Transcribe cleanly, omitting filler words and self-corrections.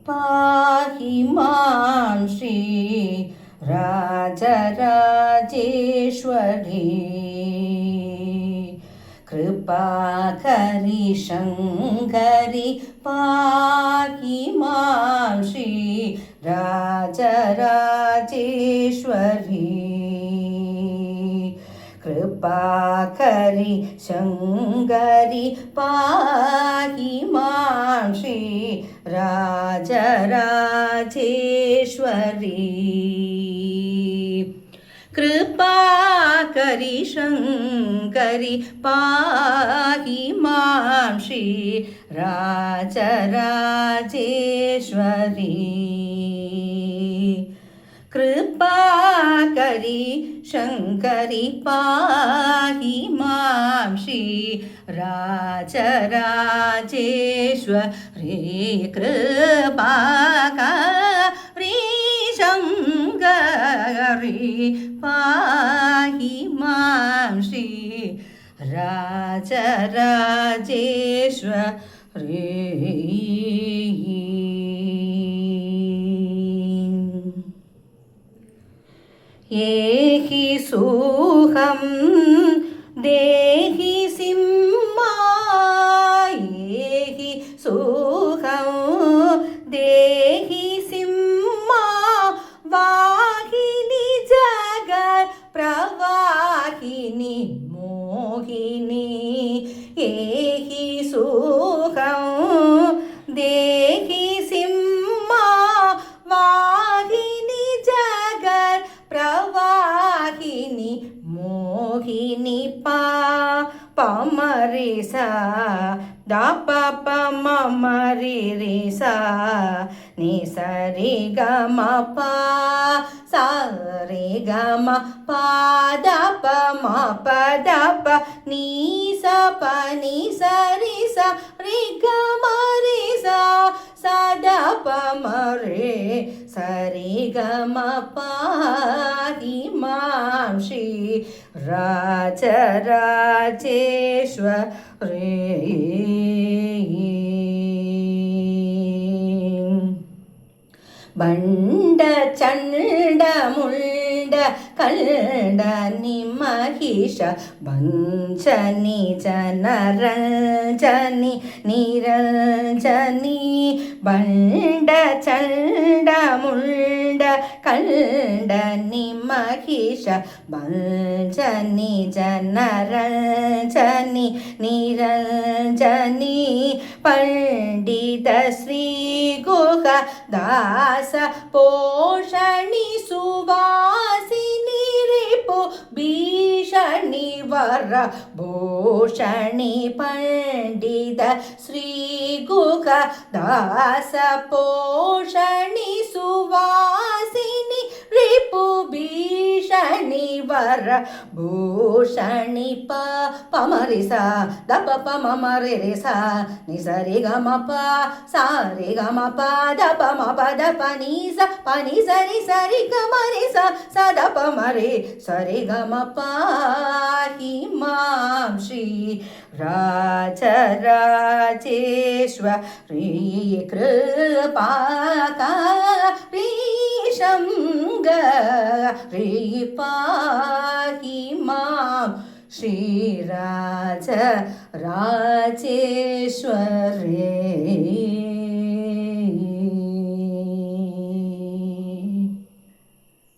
पाहि मां श्री राजराजेश्वरी कृपाकरि शङ्करि पाहि मां श्री राजराजेश्वरी कृपाकरि शङ्करि पाहि मां श्री राजराजेश्वरी कृपाकरि शङ्करि पाहि मां श्री राजराजेश्वरी कृपाकरि शङ्करि पाहि मां श्री राजराजेश्वरी कृपाकरि शङ्करि पाहि मां श्री राजराजेश्वरी एहि सुखं देहि सिंहा एहि सुखं देहि सिंहा वाहिनी जगत् प्रवाहिनी मोहिनी एहि सुखं देहि सिंहा वाहिनी जगत् प्रवाहिनी मोहिनी पमरि सा दा प मरि रे सा नि सा रे ग म प सा रे ग म प द प म प द प नि सा प नि सा रे सा रे ग म रे सा सा द प म रे सा रे ग म पाहि मां श्री राजराजेश्वरी ಬಂಡ ಚಂಡ ಮುಂಡ ಕಂಡ ನಿಮಹಿಷ ಬಂಚನಿ ಜನರಂಜನಿ ನಿರಂಜನಿ ಬಂಡ ಚಂಡ ಮುಂಡ ಕಂಡ ನಿಮಹಿಷ ಬಂಚನಿ ಜನರಂಜನಿ ನಿರಂಜನಿ ಪಂಡಿತ ಶ್ರೀ ಗುಹ ದಾಸ ಪೋಷಣಿ ಸುವಾಸಿನಿ ರಿಪು ಭೀಷಣಿ ವರ ಭೂಷಣಿ ಪಂಡಿತ ಶ್ರೀ ಗುಹ ದಾಸ ಪೋಷಣಿ ಸುವಾಸಿನಿ ರಿಪು ಭೀಷಣಿ ವರ ಭೂಷಣಿ ಪಮರಿ ಸ ದ ಪ ಪ ಮ ಮ ರೆ ರೆ ಸ ನಿ ಸ ರೆ ಗ ಮ ಪ ಸ ರೆ ಗ ಮ ಪ ದ ಪ ಮ ಪ ದ ಪ ನಿ ಸ ರಿ ಸ ರಿ ಗ ಮ ರೆ ಸ ಸ ದ ಪ ಮ ರೆ ಸ ರೆ ಗ ಮ ಪಾಹಿ ಮಾಂ ಶ್ರೀ ರಾಜರಾಜೇಶ್ವರಿ ಕೃಪಾಕರಿ ಶಂಕರಿ ಪಾಹಿ ಮಾಂ ಶ್ರೀ ರಾಜರಾಜೇಶ್ವರಿ.